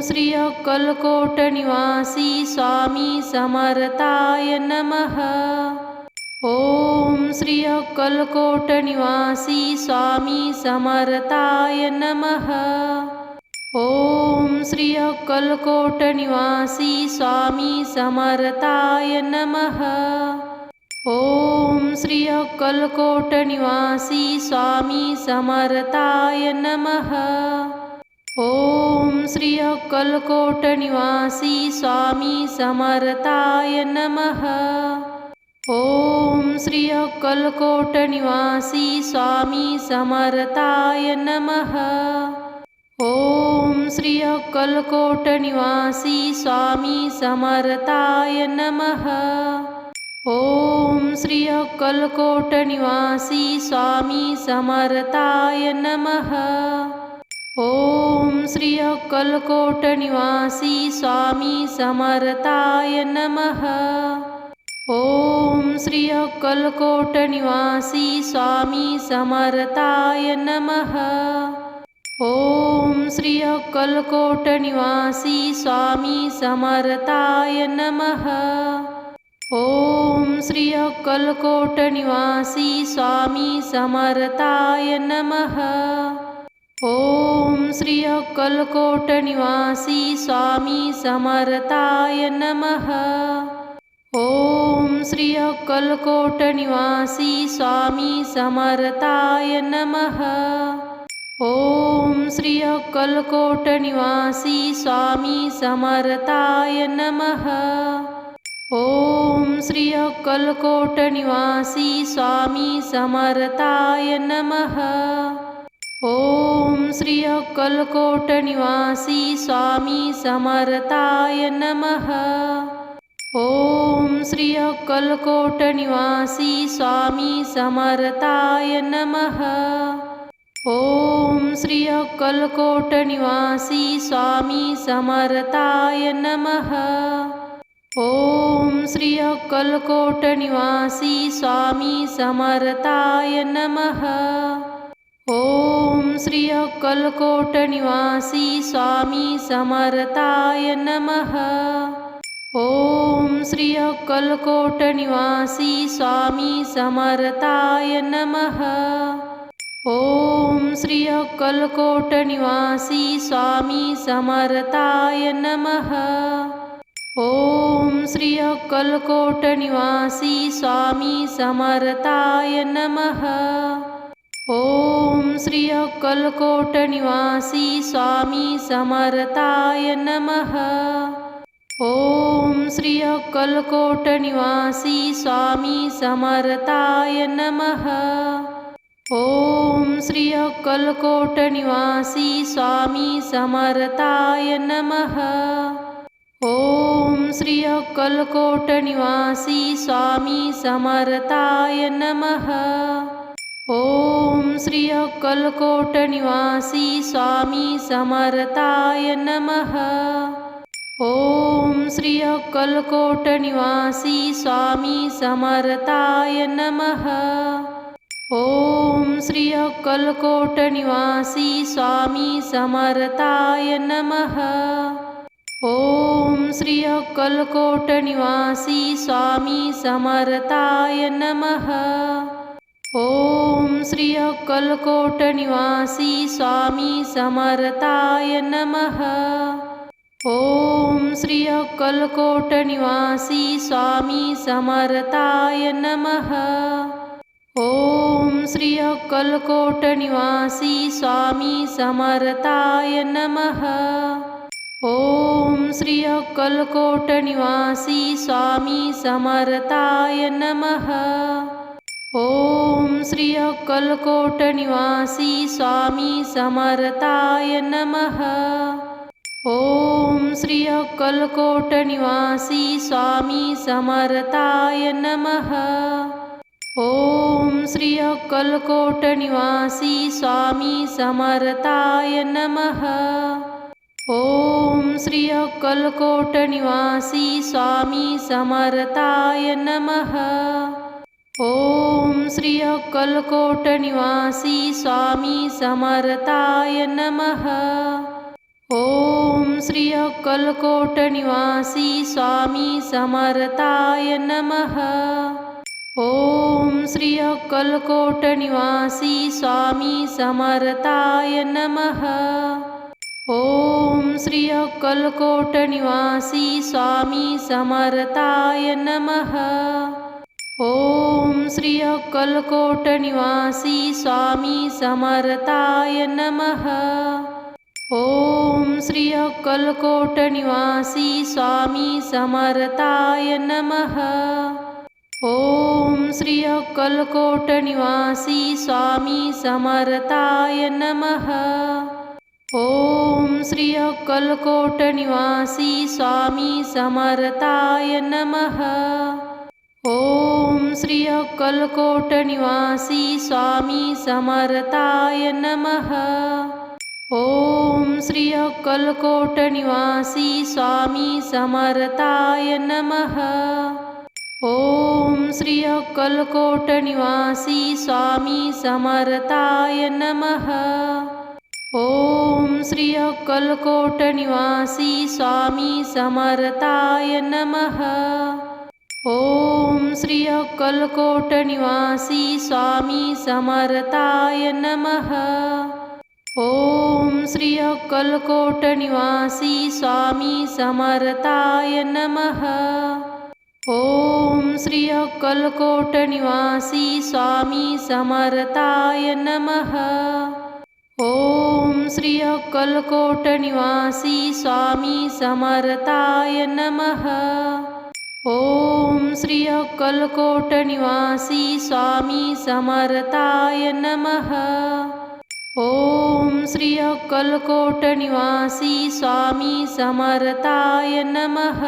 श्री अक्कलकोट निवासी स्वामी समर्थाय नमः। ओम श्री अक्कलकोट निवासी स्वामी समर्थाय नमः। ओम श्री अक्कलकोट निवासी स्वामी समर्थाय नमः। ओम श्री अक्कलकोट निवासी स्वामी समर्थाय नमः। ओम श्री अक्कलकोट निवासी स्वामी समर्थाय नमः। ओम श्री अक्कलकोट निवासी स्वामी समर्थाय नमः। ओम श्री अक्कलकोट निवासी स्वामी समर्थाय नमः। ओम श्री अक्कलकोट निवासी स्वामी समर्थाय नमः। ओम श्री अक्कलकोट निवासी स्वामी समर्थाय नमः। ओम श्री अक्कलकोट निवासी स्वामी समर्थाय नमः। ओम श्री अक्कलकोट निवासी स्वामी समर्थाय नमः। ओम श्री अक्कलकोट निवासी स्वामी समर्थाय नमः। ओम श्री अक्कलकोट निवासी स्वामी समर्थाय नमः। ओम श्री अक्कलकोट निवासी स्वामी समर्थाय नमः। ओम श्री अक्कलकोट निवासी स्वामी समर्थाय नमः। ओम श्री अक्कलकोट निवासी स्वामी समर्थाय नमः। ओम श्री अक्कलकोट निवासी स्वामी समर्थाय नमः। ओम श्री अक्कलकोट निवासी स्वामी समर्थाय नमः। ओम श्री अक्कलकोट निवासी स्वामी समर्थाय नमः। ओम श्री अक्कलकोट निवासी स्वामी समर्थाय नमः। ओम श्री अक्कलकोट निवासी स्वामी समर्थाय नमः। ओम श्री अक्कलकोट निवासी स्वामी समर्थाय नमः। ओम श्री अक्कलकोट निवासी स्वामी समर्थाय नमः। ओम श्री अक्कलकोट निवासी स्वामी समर्थाय नमः। ओम श्री अक्कलकोट निवासी स्वामी समर्थाय नमः। ओम श्री अक्कलकोट निवासी स्वामी समर्थाय नमः। ओम श्री अक्कलकोट निवासी स्वामी समर्थाय नमः। ओम श्री अक्कलकोट निवासी स्वामी समर्थाय नमः। ओम श्री अक्कलकोट निवासी स्वामी समर्थाय नमः। ओम श्री अक्कलकोट निवासी स्वामी समर्थाय नमः। ओम श्री अक्कलकोट निवासी स्वामी समर्थाय नमः। ओम श्री अक्कलकोट निवासी स्वामी समर्थाय नमः। ओम श्री अक्कलकोट निवासी स्वामी समर्थाय नमः। ओम श्री अक्कलकोट निवासी स्वामी समर्थाय नमः। ओम श्री अक्कलकोट निवासी स्वामी समर्थाय नमः। ओम श्री अक्कलकोट निवासी स्वामी समर्थाय नमः। ओम श्री अक्कलकोट निवासी स्वामी समर्थाय नमः। ओम श्री अक्कलकोट निवासी स्वामी समर्थाय नमः। ओम श्री अक्कलकोट निवासी स्वामी समर्थाय नमः। ओम श्री अक्कलकोट निवासी स्वामी समर्थाय नमः। ओम श्री अक्कलकोट निवासी स्वामी समर्थाय नमः। ओम श्री अक्कलकोट निवासी स्वामी समर्थाय नमः। ओम श्री अक्कलकोट निवासी स्वामी समर्थाय नमः। ओम श्री अक्कलकोट निवासी स्वामी समर्थाय नमः। ओम श्री अक्कलकोट निवासी स्वामी समर्थाय नमः। ओम श्री अक्कलकोट निवासी स्वामी समर्थाय नमः। ओम श्री अक्कलकोट निवासी स्वामी समर्थाय नमः। ओम श्री अक्कलकोट निवासी स्वामी समर्थाय नमः। ओम श्री अक्कलकोट निवासी स्वामी समर्थाय नमः। ओम श्री अक्कलकोट निवासी स्वामी समर्थाय नमः। ओम श्री अक्कलकोट निवासी स्वामी समर्थाय नमः। ओम श्री अक्कलकोट निवासी स्वामी समर्थाय नमः। ओम श्री अक्कलकोट निवासी स्वामी समर्थाय नमः। ओम श्री अक्कलकोट निवासी स्वामी समर्थाय नमः। ओम श्री अक्कलकोट निवासी स्वामी समर्थाय नमः। ओम श्री अक्कलकोट निवासी स्वामी समर्थाय नमः। ओम श्री अक्कलकोट निवासी स्वामी समर्थाय नमः। ओम श्री अक्कलकोट निवासी स्वामी समर्थाय नमः।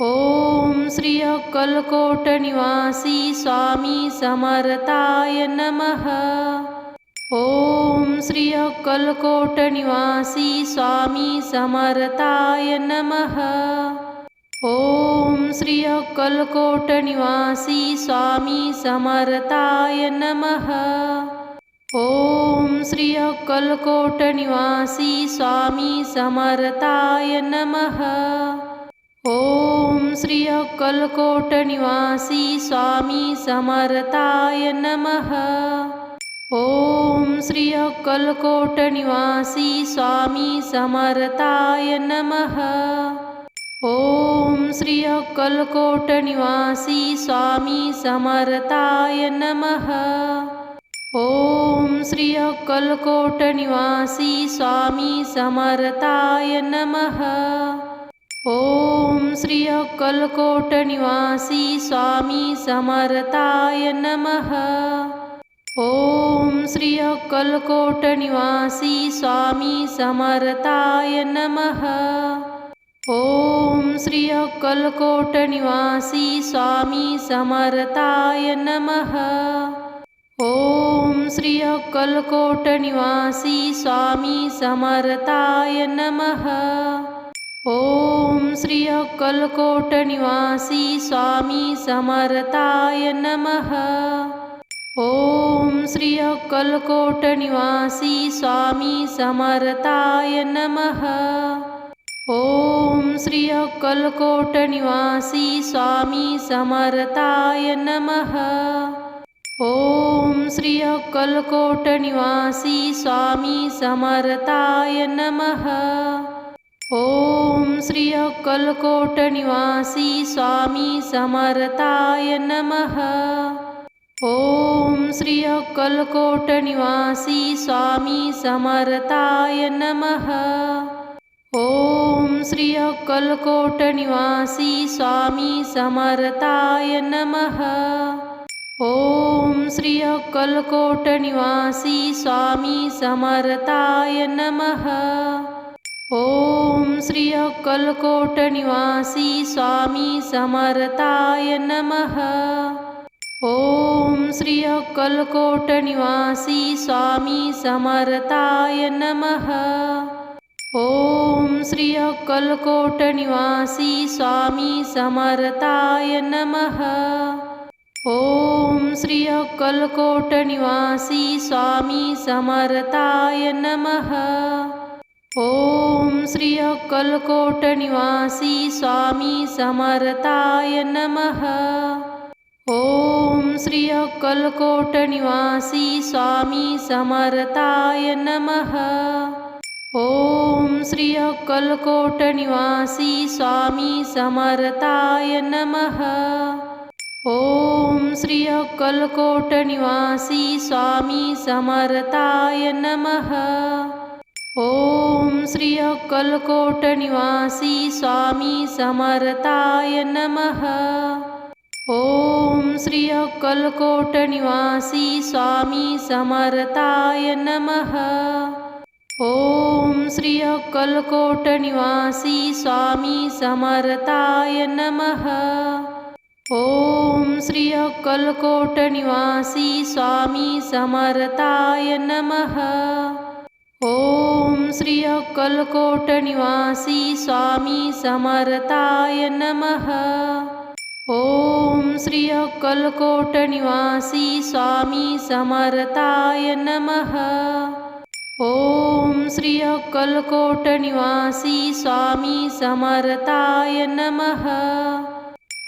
ओम श्री अक्कलकोट निवासी स्वामी समर्थाय नमः। ओम श्री अक्कलकोट निवासी स्वामी समर्थाय नमः। ओम श्री अक्कलकोट निवासी स्वामी समर्थाय नमः। ओम श्री अक्कलकोट निवासी स्वामी समर्थाय नमः। ओम श्री अक्कलकोट निवासी स्वामी समर्थाय नमः। ओम श्री अक्कलकोट निवासी स्वामी समर्थाय नमः। ओम श्री अक्कलकोट निवासी स्वामी समर्थाय नमः। ओम श्री अक्कलकोट निवासी स्वामी समर्थाय नमः। ओम श्री अक्कलकोट निवासी स्वामी समर्थाय नमः। ओम श्री अक्कलकोट निवासी स्वामी समर्थाय नमः। ओम श्री अक्कलकोट निवासी स्वामी समर्थाय नमः। ओम श्री अक्कलकोट निवासी स्वामी समर्थाय नमः। ओम श्री अक्कलकोट निवासी स्वामी समर्थाय नमः। ओम श्री अक्कलकोट निवासी स्वामी समर्थाय नमः। ओम श्री अक्कलकोट निवासी स्वामी समर्थाय नमः। ओम श्री अक्कलकोट निवासी स्वामी समर्थाय नमः। ओम श्री अक्कलकोट निवासी स्वामी समर्थाय नमः। ओम श्री अक्कलकोट निवासी स्वामी समर्थाय नमः। ओम श्री अक्कलकोट निवासी स्वामी समर्थाय नमः। ओम श्री अक्कलकोट निवासी स्वामी समर्थाय नमः। ओम श्री अक्कलकोट निवासी स्वामी समर्थाय नमः। ओम श्री अक्कलकोट निवासी स्वामी समर्थाय नमः। ओम श्री अक्कलकोट निवासी स्वामी समर्थाय नमः। ओम श्री अक्कलकोट निवासी स्वामी समर्थाय नमः। ओम श्री अक्कलकोट निवासी स्वामी समर्थाय नमः। ओम श्री अक्कलकोट निवासी स्वामी समर्थाय नमः। ओम श्री अक्कलकोट निवासी स्वामी समर्थाय नमः। ओम श्री अक्कलकोट निवासी स्वामी समर्थाय नमः। ओम श्री अक्कलकोट निवासी स्वामी समर्थाय नमः। ओम श्री अक्कलकोट निवासी स्वामी समर्थाय नमः। ओम श्री अक्कलकोट निवासी स्वामी समर्थाय नमः। ओम श्री अक्कलकोट निवासी स्वामी समर्थाय नमः। ओम श्री अक्कलकोट निवासी स्वामी समर्थाय नमः। ओम श्री अक्कलकोट निवासी स्वामी समर्थाय नमः। ओम श्री अक्कलकोट निवासी स्वामी समर्थाय नमः।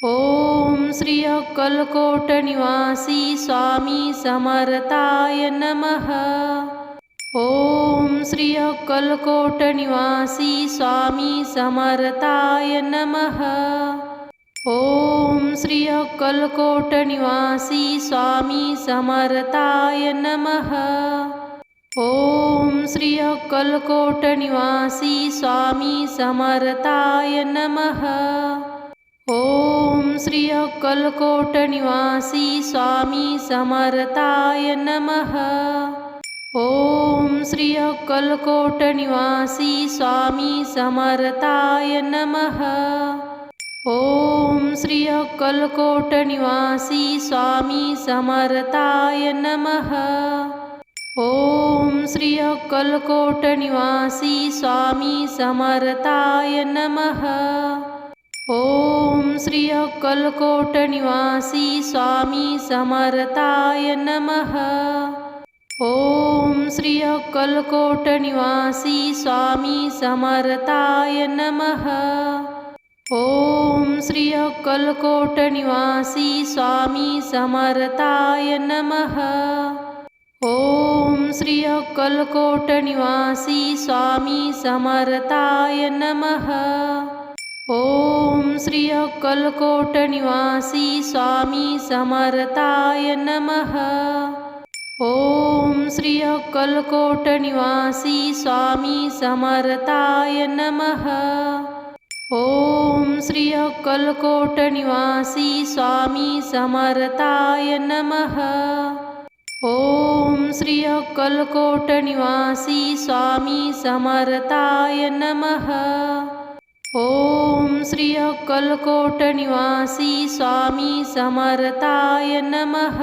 ओम श्री अक्कलकोट निवासी स्वामी समर्थाय नमः। ओम श्री अक्कलकोट निवासी स्वामी समर्थाय नमः। ओम श्री अक्कलकोट निवासी स्वामी समर्थाय नमः। ओम श्री अक्कलकोट निवासी स्वामी समर्थाय नमः। ओम श्री अक्कलकोट निवासी स्वामी समर्थाय नमः। ओम श्री अक्कलकोट निवासी स्वामी समर्थाय नमः। ओम श्री अक्कलकोट निवासी स्वामी समर्थाय नमः। ओम श्री अक्कलकोट निवासी स्वामी समर्थाय नमः। ओम श्री अक्कलकोट निवासी स्वामी समर्थाय नमः। ओम श्री अक्कलकोट निवासी स्वामी समर्थाय नमः। ओम श्री अक्कलकोट निवासी स्वामी समर्थाय नमः। ओम श्री अक्कलकोट निवासी स्वामी समर्थाय नमः। ओम श्री अक्कलकोट निवासी स्वामी समर्थाय नमः। ओम श्री अक्कलकोट निवासी स्वामी समर्थाय नमः। ओम श्री अक्कलकोट निवासी स्वामी समर्थाय नमः। ओम श्री अक्कलकोट निवासी स्वामी समर्थाय नमः। ओम श्री अक्कलकोट निवासी स्वामी समर्थाय नमः।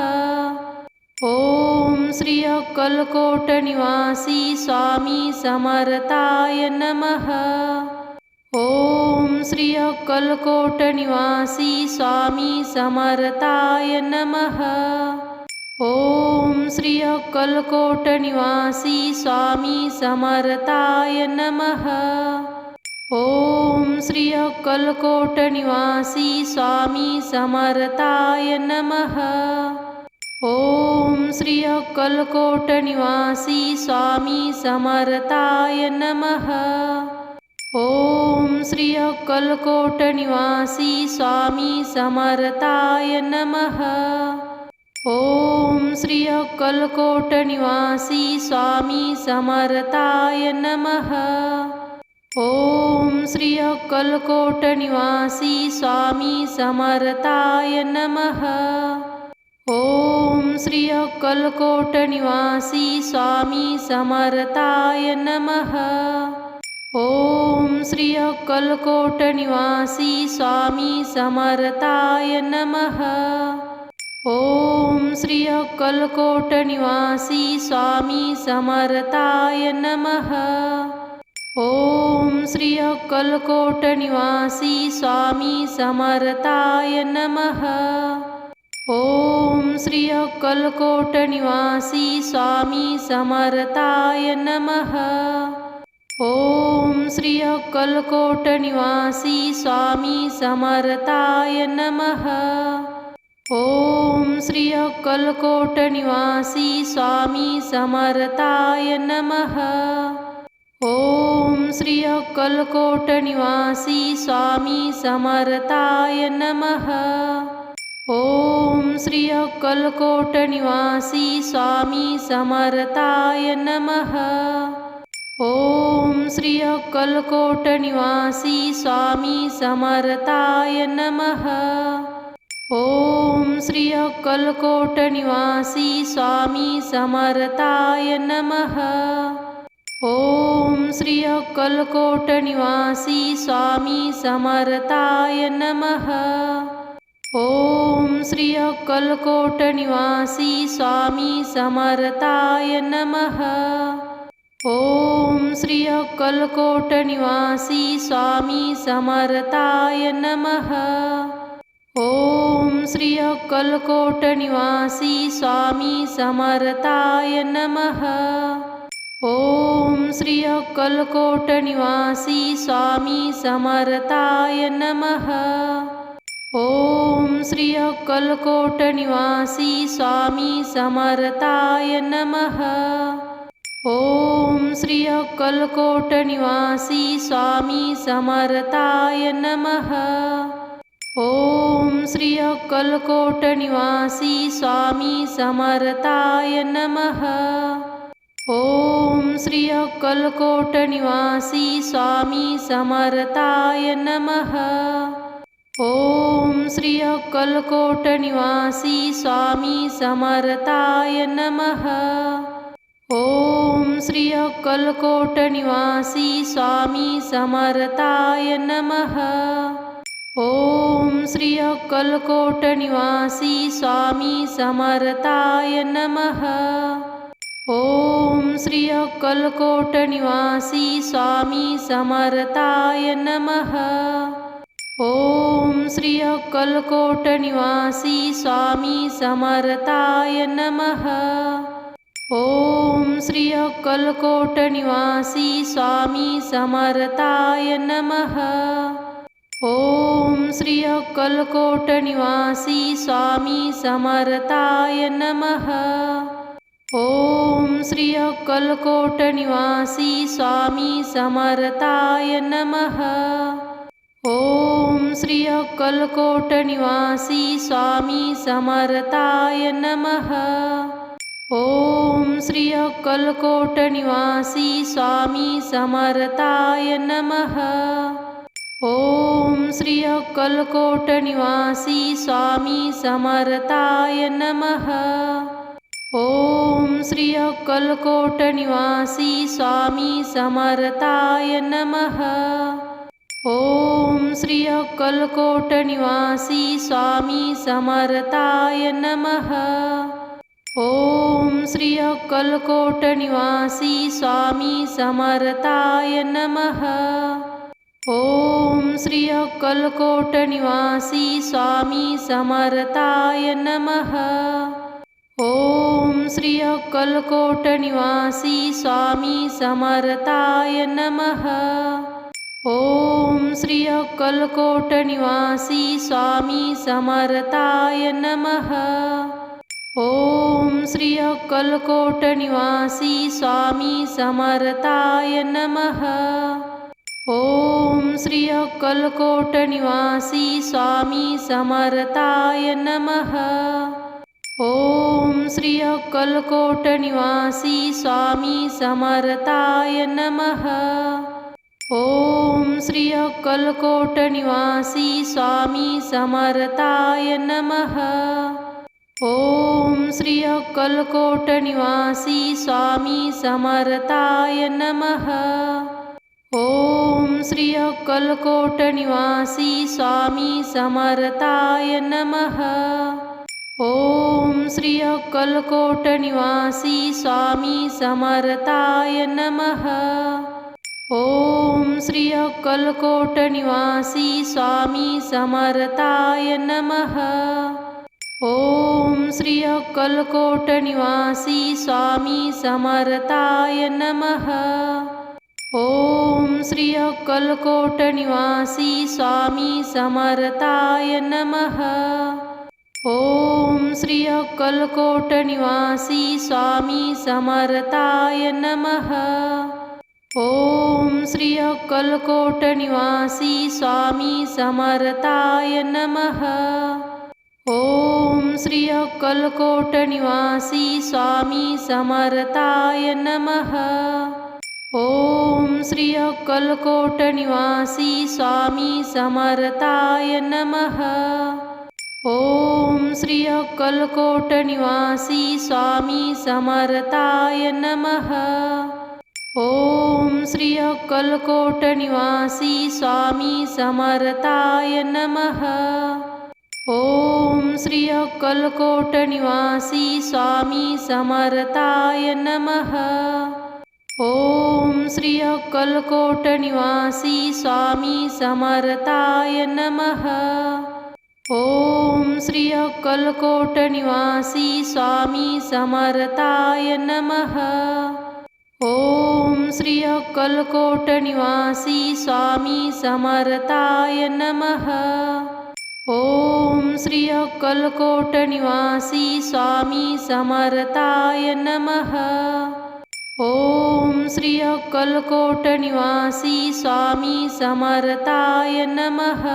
ओम श्री अक्कलकोट निवासी स्वामी समर्थाय नमः। ओम श्री अक्कलकोट निवासी स्वामी समर्थाय नमः। ओम श्री अक्कलकोट निवासी स्वामी समर्थाय नमः। ओम श्री अक्कलकोट निवासी स्वामी समर्थाय नमः। ओम श्री अक्कलकोट निवासी स्वामी समर्थाय नमः। ओम श्री अक्कलकोट निवासी स्वामी समर्थाय नमः। ओम श्री अक्कलकोट निवासी स्वामी समर्थाय नमः। ओम श्री अक्कलकोट निवासी स्वामी समर्थाय नमः। ओम श्री अक्कलकोट निवासी स्वामी समर्थाय नमः। ओम श्री अक्कलकोट निवासी स्वामी समर्थाय नमः। ओम श्री अक्कलकोट निवासी स्वामी समर्थाय नमः। ओम श्री अक्कलकोट निवासी स्वामी समर्थाय नमः। ओम श्री अक्कलकोट निवासी स्वामी समर्थाय नमः। ओम श्री अक्कलकोट निवासी स्वामी समर्थाय नमः। ओम श्री अक्कलकोट निवासी स्वामी समर्थाय नमः। ओम श्री अक्कलकोट निवासी स्वामी समर्थाय नमः। ओम श्री अक्कलकोट निवासी स्वामी समर्थाय नमः। ओम श्री अक्कलकोट निवासी स्वामी समर्थाय नमः। ओम श्री अक्कलकोट निवासी स्वामी समर्थाय नमः। ओम श्री अक्कलकोट निवासी स्वामी समर्थाय नमः। ओम श्री अक्कलकोट निवासी स्वामी समर्थाय नमः। ओम श्री अक्कलकोट निवासी स्वामी समर्थाय नमः। ओम श्री अक्कलकोट निवासी स्वामी समर्थाय नमः। ओम श्री अक्कलकोट निवासी स्वामी समर्थाय नमः। ओम श्री अक्कलकोट निवासी स्वामी समर्थाय नमः। ओम श्री अक्कलकोट निवासी स्वामी समर्थाय नमः। ओम श्री अक्कलकोट निवासी स्वामी समर्थाय नमः। ओम श्री अक्कलकोट निवासी स्वामी समर्थाय नमः। ओम श्री अक्कलकोट निवासी स्वामी समर्थाय नमः। ओम श्री अक्कलकोट निवासी स्वामी समर्थाय नमः। ओम श्री अक्कलकोट निवासी स्वामी समर्थाय नमः। ओम श्री अक्कलकोट निवासी स्वामी समर्थाय नमः। ओम श्री अक्कलकोट निवासी स्वामी समर्थाय नमः। ओम श्री अक्कलकोट निवासी स्वामी समर्थाय नमः। ओम श्री अक्कलकोट निवासी स्वामी समर्थाय नमः। ओम श्री अक्कलकोट निवासी स्वामी समर्थाय नमः। ओम श्री अक्कलकोट निवासी स्वामी समर्थाय नमः। ओम श्री अक्कलकोट निवासी स्वामी समर्थाय नमः। ओम श्री अक्कलकोट निवासी स्वामी समर्थाय नमः। ओम श्री अक्कलकोट निवासी स्वामी समर्थाय नमः। ओम श्री अक्कलकोट निवासी स्वामी समर्थाय नमः। ओम श्री अक्कलकोट निवासी स्वामी समर्थाय नमः। ओम श्री अक्कलकोट निवासी स्वामी समर्थाय नमः। ओम श्री अक्कलकोट निवासी स्वामी समर्थाय नमः। ओम श्री अक्कलकोट निवासी स्वामी समर्थाय नमः। ओम श्री अक्कलकोट निवासी स्वामी समर्थाय नमः। ओम श्री अक्कलकोट निवासी स्वामी समर्थाय नमः। ओम श्री अक्कलकोट निवासी स्वामी समर्थाय नमः। ओम श्री अक्कलकोट निवासी स्वामी समर्थाय नमः। ओम श्री अक्कलकोट निवासी स्वामी समर्थाय नमः। ओम श्री अक्कलकोट निवासी स्वामी समर्थाय नमः। ओम श्री अक्कलकोट निवासी स्वामी समर्थाय नमः। ओम श्री अक्कलकोट निवासी स्वामी समर्थाय नमः। ओम श्री अक्कलकोट निवासी स्वामी समर्थाय नमः। ओम श्री अक्कलकोट निवासी स्वामी समर्थाय नमः। ओम श्री अक्कलकोट निवासी स्वामी समर्थाय नमः। ओम श्री अक्कलकोट निवासी स्वामी समर्थाय नमः। ओम श्री अक्कलकोट निवासी स्वामी समर्थाय नमः। ओम श्री अक्कलकोट निवासी स्वामी समर्थाय नमः। ओम श्री अक्कलकोट निवासी स्वामी समर्थाय नमः। ओम श्री अक्कलकोट निवासी स्वामी समर्थाय नमः। ओम श्री अक्कलकोट निवासी स्वामी समर्थाय नमः। ओम श्री अक्कलकोट निवासी स्वामी समर्थाय नमः। ओम श्री अक्कलकोट निवासी स्वामी समर्थाय नमः। ओम श्री अक्कलकोट निवासी स्वामी समर्थाय नमः। ओम श्री अक्कलकोट निवासी स्वामी समर्थाय नमः। ओम श्री अक्कलकोट निवासी स्वामी समर्थाय नमः।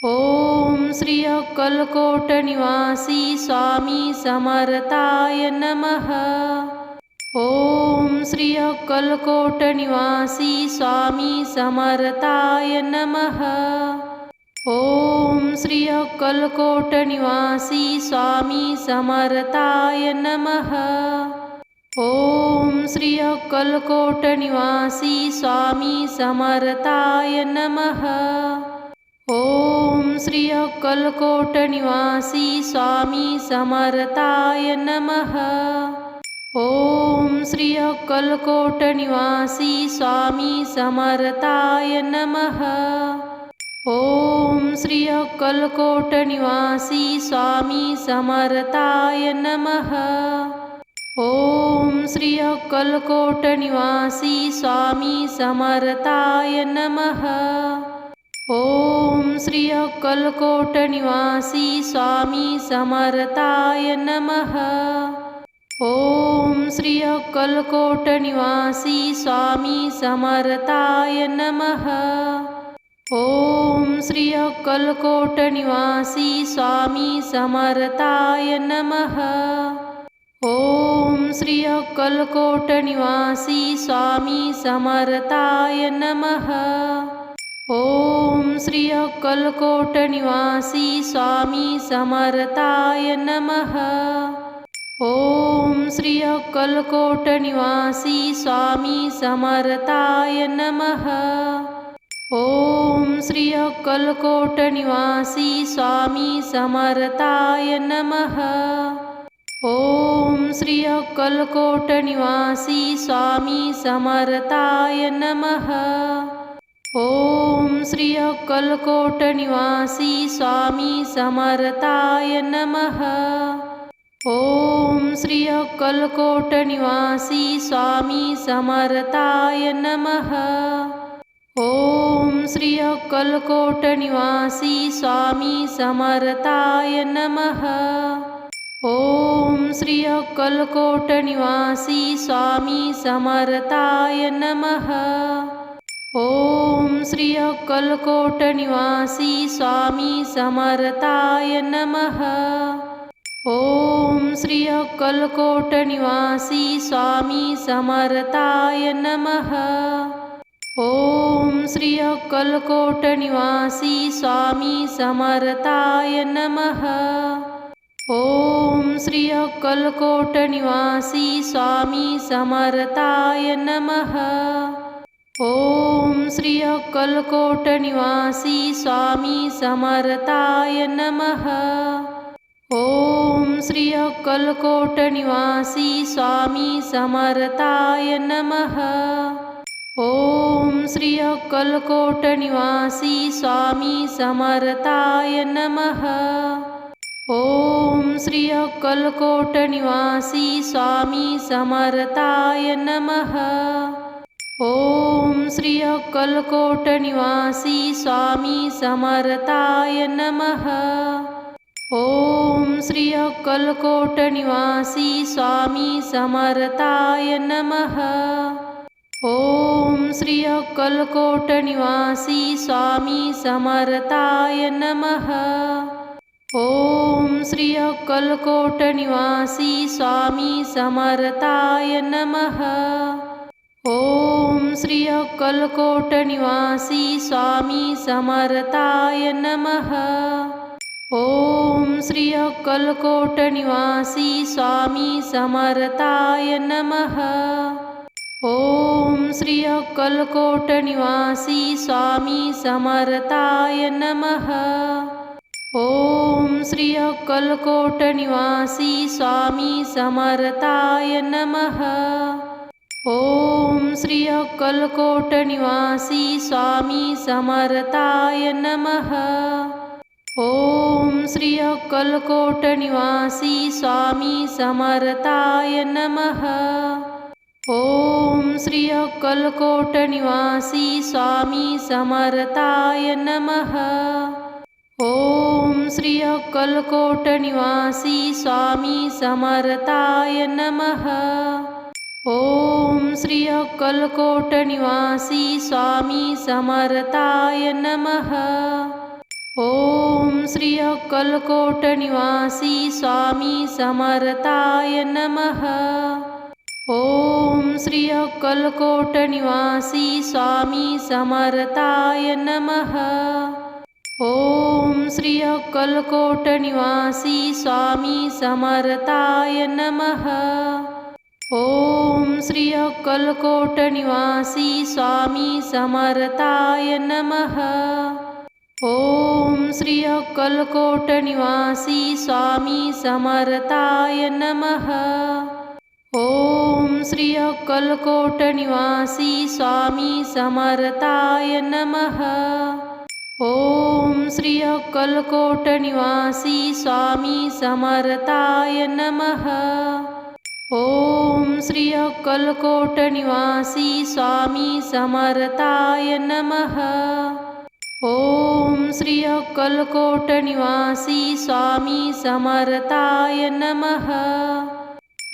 ओम श्री अक्कलकोट निवासी स्वामी समर्थाय नमः। ओम श्री अक्कलकोट निवासी स्वामी समर्थाय नमः। ओम श्री अक्कलकोट निवासी स्वामी समर्थाय नमः। ओम श्री अक्कलकोट निवासी स्वामी समर्थाय नमः। ओम श्री अक्कलकोट निवासी स्वामी समर्थाय नमः। ओम श्री अक्कलकोट निवासी स्वामी समर्थाय नमः। ओम श्री अक्कलकोट निवासी स्वामी समर्थाय नमः। ओम श्री अक्कलकोट निवासी स्वामी समर्थाय नमः। ओम श्री अक्कलकोट निवासी स्वामी समर्थाय नमः। ओम श्री अक्कलकोट निवासी स्वामी समर्थाय नमः। ओम श्री अक्कलकोट निवासी स्वामी समर्थाय नमः। ओम श्री अक्कलकोट निवासी स्वामी समर्थाय नमः। ओम श्री अक्कलकोट निवासी स्वामी समर्थाय नमः। ओम श्री अक्कलकोट निवासी स्वामी समर्थाय नमः। ओम श्री अक्कलकोट निवासी स्वामी समर्थाय नमः। ओम श्री अक्कलकोट निवासी स्वामी समर्थाय नमः। ओम श्री अक्कलकोट निवासी स्वामी समर्थाय नमः। ओम श्री अक्कलकोट निवासी स्वामी समर्थाय नमः। ओम श्री अक्कलकोट निवासी स्वामी समर्थाय नमः। ओम श्री अक्कलकोट निवासी स्वामी समर्थाय नमः। ओम श्री अक्कलकोट निवासी स्वामी समर्थाय नमः। ओम श्री अक्कलकोट निवासी स्वामी समर्थाय नमः। ओम श्री अक्कलकोट निवासी स्वामी समर्थाय नमः। ओम श्री अक्कलकोट निवासी स्वामी समर्थाय नमः। ओम श्री अक्कलकोट निवासी स्वामी समर्थाय नमः। ओम श्री अक्कलकोट निवासी स्वामी समर्थाय नमः। ओम श्री अक्कलकोट निवासी स्वामी समर्थाय नमः। ओम श्री अक्कलकोट निवासी स्वामी समर्थाय नमः। ओम श्री अक्कलकोट निवासी स्वामी समर्थाय नमः। ओम श्री अक्कलकोट निवासी स्वामी समर्थाय नमः। ओम श्री अक्कलकोट निवासी स्वामी समर्थाय नमः। ओम श्री अक्कलकोट निवासी स्वामी समर्थाय नमः। ओम श्री अक्कलकोट निवासी स्वामी समर्थाय नमः। ओम श्री अक्कलकोट निवासी स्वामी समर्थाय नमः। ओम श्री अक्कलकोट निवासी स्वामी समर्थाय नमः। ओम श्री अक्कलकोट निवासी स्वामी समर्थाय नमः। ओम श्री अक्कलकोट निवासी स्वामी समर्थाय नमः। ओम श्री अक्कलकोट निवासी स्वामी समर्थाय नमः। ओम श्री अक्कलकोट निवासी स्वामी समर्थाय नमः। ओम श्री अक्कलकोट निवासी स्वामी समर्थाय नमः। ओम श्री अक्कलकोट निवासी स्वामी समर्थाय नमः। ओम श्री अक्कलकोट निवासी स्वामी समर्थाय नमः। ओम श्री अक्कलकोट निवासी स्वामी समर्थाय नमः। ओम श्री अक्कलकोट निवासी स्वामी समर्थाय नमः। ओम श्री अक्कलकोट निवासी स्वामी समर्थाय नमः। ओम श्री अक्कलकोट निवासी स्वामी समर्थाय नमः। ओम श्री अक्कलकोट निवासी स्वामी समर्थाय नमः। ओम श्री अक्कलकोट निवासी स्वामी समर्थाय नमः। ओम श्री अक्कलकोट निवासी स्वामी समर्थाय नमः। ओम श्री अक्कलकोट निवासी स्वामी समर्थाय नमः।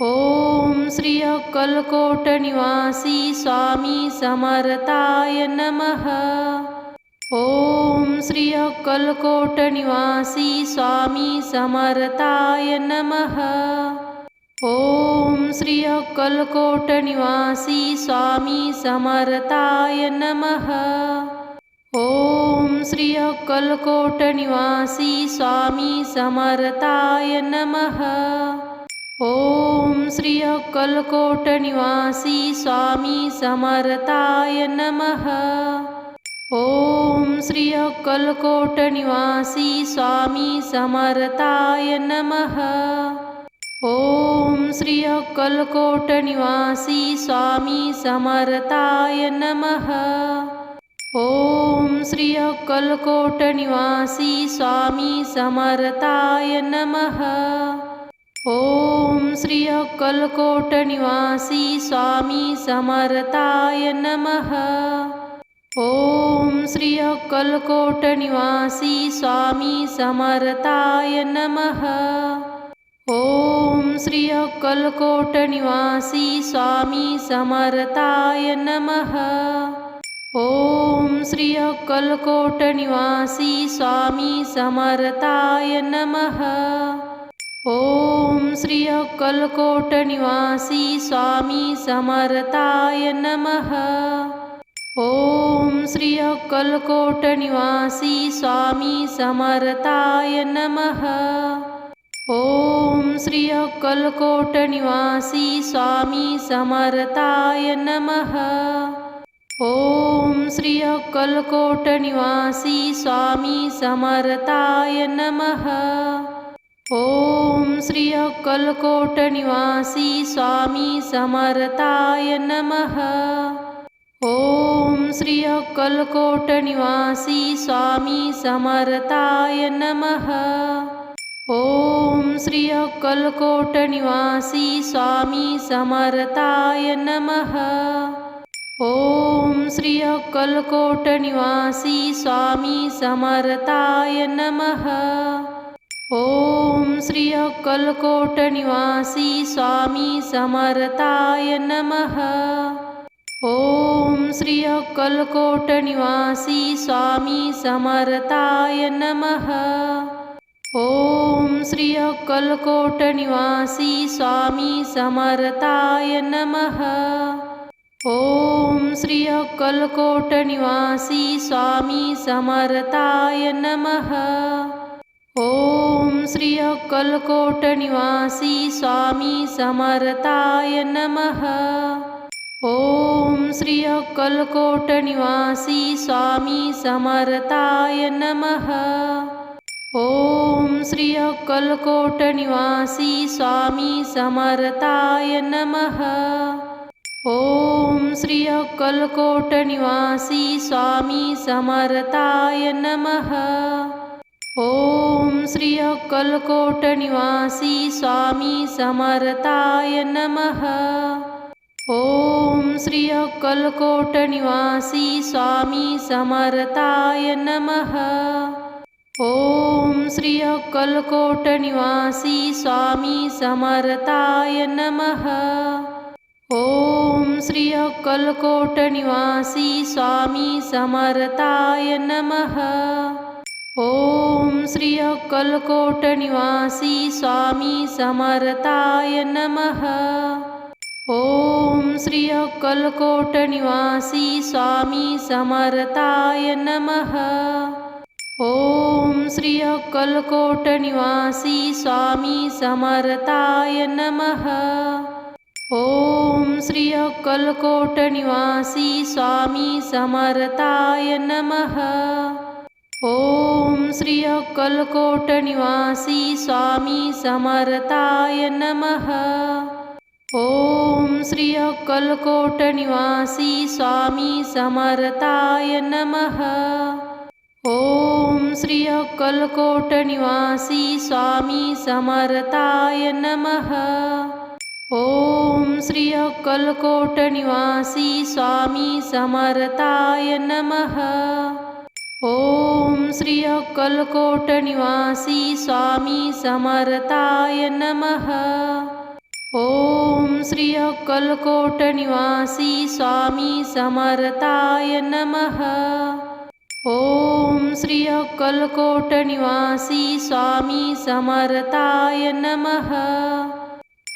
ओम श्री अक्कलकोट निवासी स्वामी समर्थाय नमः। ओम श्री अक्कलकोट निवासी स्वामी समर्थाय नमः। ओम श्री अक्कलकोट निवासी स्वामी समर्थाय नमः। ओम श्री अक्कलकोट निवासी स्वामी समर्थाय नमः। ओम श्री अक्कलकोट निवासी स्वामी समर्थाय नमः। ओम श्री अक्कलकोट निवासी स्वामी समर्थाय नमः। ओम श्री अक्कलकोट निवासी स्वामी समर्थाय नमः। ओम श्री अक्कलकोट निवासी स्वामी समर्थाय नमः। ओम श्री अक्कलकोट निवासी स्वामी समर्थाय नमः। ओम श्री अक्कलकोट निवासी स्वामी समर्थाय नमः। ओम श्री अक्कलकोट निवासी स्वामी समर्थाय नमः। ओम श्री अक्कलकोट निवासी स्वामी समर्थाय नमः। ओम श्री अक्कलकोट निवासी स्वामी समर्थाय नमः। ओम श्री अक्कलकोट निवासी स्वामी समर्थाय नमः। ओम श्री अक्कलकोट निवासी स्वामी समर्थाय नमः। ओम श्री अक्कलकोट निवासी स्वामी समर्थाय नमः। ओम श्री अक्कलकोट निवासी स्वामी समर्थाय नमः। ओम श्री अक्कलकोट निवासी स्वामी समर्थाय नमः। ओम श्री अक्कलकोट निवासी स्वामी समर्थाय नमः। ओम श्री अक्कलकोट निवासी स्वामी समर्थाय नमः। ओम श्री अक्कलकोट निवासी स्वामी समर्थाय नमः। ओम श्री अक्कलकोट निवासी स्वामी समर्थाय नमः। ओम श्री अक्कलकोट निवासी स्वामी समर्थाय नमः। ओम श्री अक्कलकोट निवासी स्वामी समर्थाय नमः। ओम श्री अक्कलकोट निवासी स्वामी समर्थाय नमः। ओम श्री अक्कलकोट निवासी स्वामी समर्थाय नमः। ओम श्री अक्कलकोट निवासी स्वामी समर्थाय नमः। ओम श्री अक्कलकोट निवासी स्वामी समर्थाय नमः। ओम श्री अक्कलकोट निवासी स्वामी समर्थाय नमः। ओम श्री अक्कलकोट निवासी स्वामी समर्थाय नमः। ओम श्री अक्कलकोट निवासी स्वामी समर्थाय नमः। ओम श्री अक्कलकोट निवासी स्वामी समर्थाय नमः। ओम श्री अक्कलकोट निवासी स्वामी समर्थाय नमः। ओम श्री अक्कलकोट निवासी स्वामी समर्थाय नमः। ओम श्री अक्कलकोट निवासी स्वामी समर्थाय नमः। ओम श्री अक्कलकोट निवासी स्वामी समर्थाय नमः। ओम श्री अक्कलकोट निवासी स्वामी समर्थाय नमः। ओम श्री अक्कलकोट निवासी स्वामी समर्थाय नमः। ओम श्री अक्कलकोट निवासी स्वामी समर्थाय नमः। ओम श्री अक्कलकोट निवासी स्वामी समर्थाय नमः। ओम श्री अक्कलकोट निवासी स्वामी समर्थाय नमः। ओम श्री अक्कलकोट निवासी स्वामी समर्थाय नमः। ओम श्री अक्कलकोट निवासी स्वामी समर्थाय नमः।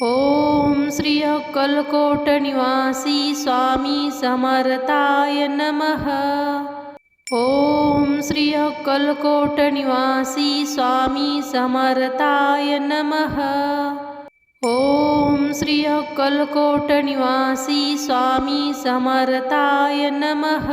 ओम श्री अक्कलकोट निवासी स्वामी समर्थाय नमः। ओम श्री अक्कलकोट निवासी स्वामी समर्थाय नमः। ओम श्री अक्कलकोट निवासी स्वामी समर्थाय नमः।